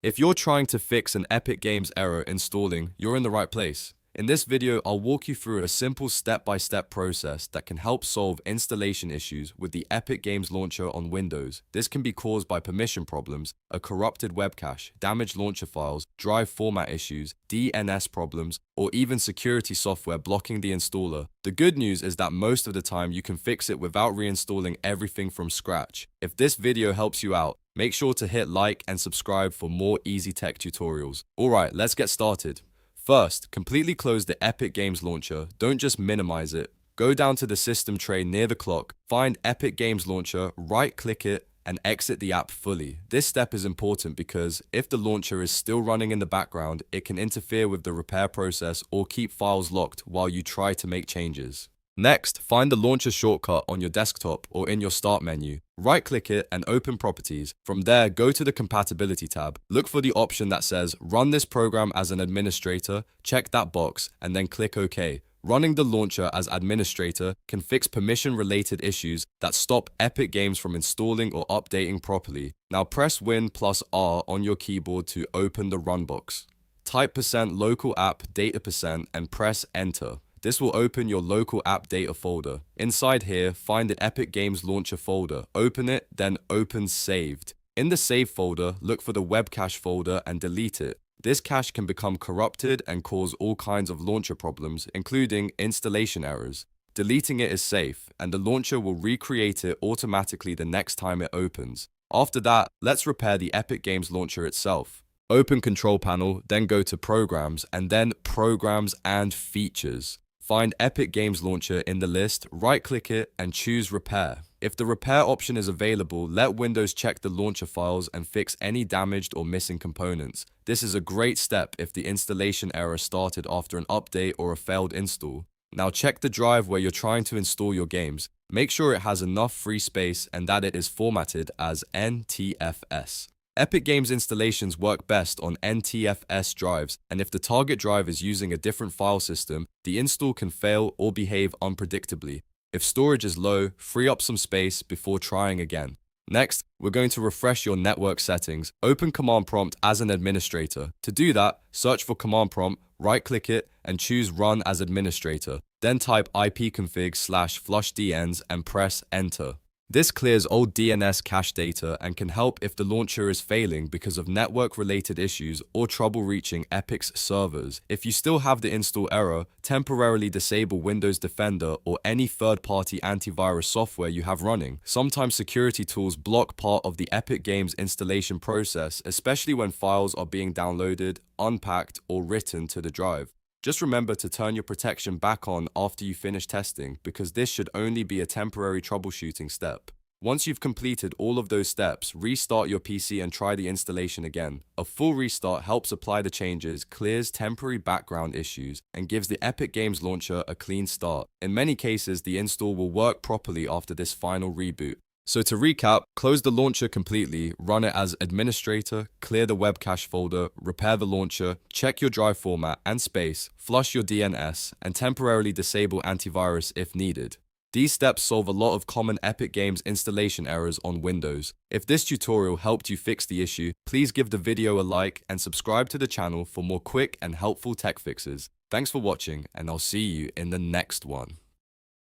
If you're trying to fix an Epic Games error installing, you're in the right place. In this video, I'll walk you through a simple step-by-step process that can help solve installation issues with the Epic Games Launcher on Windows. This can be caused by permission problems, a corrupted webcache, damaged launcher files, drive format issues, DNS problems, or even security software blocking the installer. The good news is that most of the time you can fix it without reinstalling everything from scratch. If this video helps you out, make sure to hit like and subscribe for more easy tech tutorials. Alright, let's get started. First, completely close the Epic Games Launcher. Don't just minimize it. Go down to the system tray near the clock, find Epic Games Launcher, right-click it, and exit the app fully. This step is important because if the launcher is still running in the background, it can interfere with the repair process or keep files locked while you try to make changes. Next, find the launcher shortcut on your desktop or in your Start menu. Right-click it and open Properties. From there, go to the Compatibility tab. Look for the option that says Run this program as an administrator, check that box, and then click OK. Running the launcher as administrator can fix permission-related issues that stop Epic Games from installing or updating properly. Now press Win plus R on your keyboard to open the Run box. Type %local app data % and press Enter. This will open your local app data folder. Inside here, find the Epic Games Launcher folder. Open it, then open Saved. In the Save folder, look for the Webcache folder and delete it. This cache can become corrupted and cause all kinds of launcher problems, including installation errors. Deleting it is safe, and the launcher will recreate it automatically the next time it opens. After that, let's repair the Epic Games Launcher itself. Open Control Panel, then go to Programs, and then Programs and Features. Find Epic Games Launcher in the list, right-click it, and choose Repair. If the repair option is available, let Windows check the launcher files and fix any damaged or missing components. This is a great step if the installation error started after an update or a failed install. Now check the drive where you're trying to install your games. Make sure it has enough free space and that it is formatted as NTFS. Epic Games installations work best on NTFS drives, and if the target drive is using a different file system, the install can fail or behave unpredictably. If storage is low, free up some space before trying again. Next, we're going to refresh your network settings. Open Command Prompt as an administrator. To do that, search for Command Prompt, right-click it, and choose Run as Administrator. Then type ipconfig/flushdns and press Enter. This clears old DNS cache data and can help if the launcher is failing because of network-related issues or trouble reaching Epic's servers. If you still have the install error, temporarily disable Windows Defender or any third-party antivirus software you have running. Sometimes security tools block part of the Epic Games installation process, especially when files are being downloaded, unpacked, or written to the drive. Just remember to turn your protection back on after you finish testing, because this should only be a temporary troubleshooting step. Once you've completed all of those steps, restart your PC and try the installation again. A full restart helps apply the changes, clears temporary background issues, and gives the Epic Games Launcher a clean start. In many cases, the install will work properly after this final reboot. So to recap, close the launcher completely, run it as administrator, clear the webcache folder, repair the launcher, check your drive format and space, flush your DNS, and temporarily disable antivirus if needed. These steps solve a lot of common Epic Games installation errors on Windows. If this tutorial helped you fix the issue, please give the video a like and subscribe to the channel for more quick and helpful tech fixes. Thanks for watching, and I'll see you in the next one.